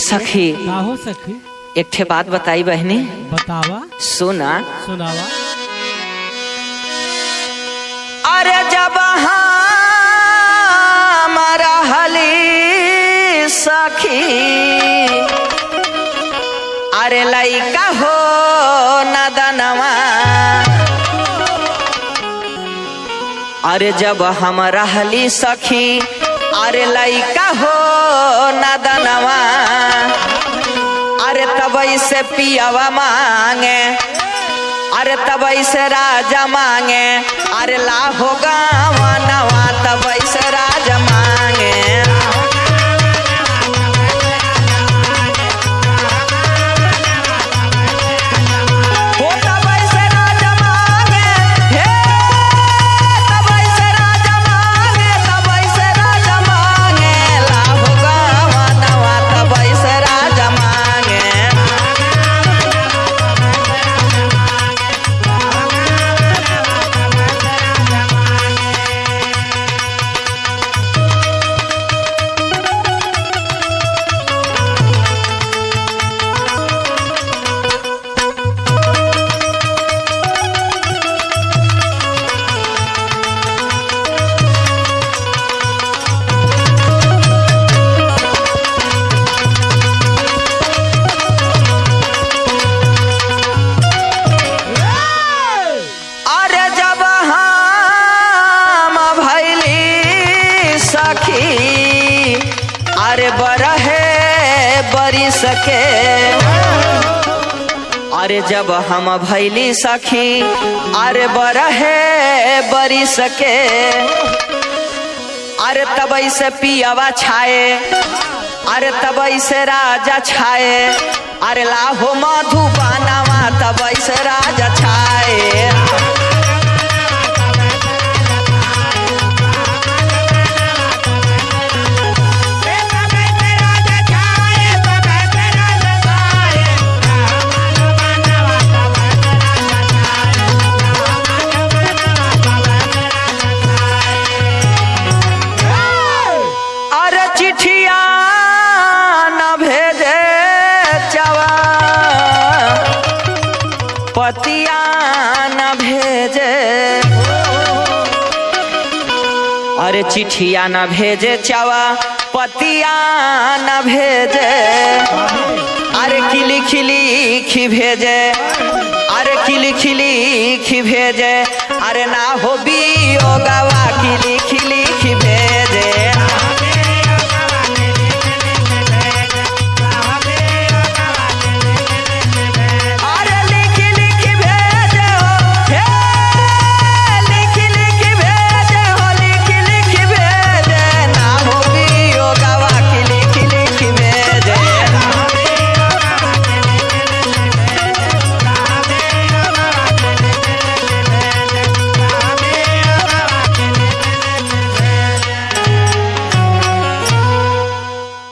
सखी का हो सखी? एक ठे बात बताई बहनी। बतावा। सुना। सुनावा। अरे जब हमारा हली सखी अरे लइका हो नदनवा अरे जब हमारा हली सखी अरे लइका हो नदनवा अरे तब से पियावा मांगे अरे तब से राजा मांगे अरे लाहो गावनवा तब से राजा मांगे हो तब से राजा मांगे हे तब से राजा मांगे तब से राजा मांगे लाहो गावनवा तब से राजा मांगे अरे बरहे बरी सके अरे जब हम भैली सखी अरे बरहे बरी सके अरे तब से पियावा छाए अरे तब से राजा छाए अरे लाहो मधुबनवा तब से राजा छाए चिट्ठिया न भेजे चवा पतिया न भेजे अरे चिट्ठिया न भेजे चवा पतिया न भेजे अरे किली खिली भेजे अरे किली खिली भेजे अरे ना हो भी होगा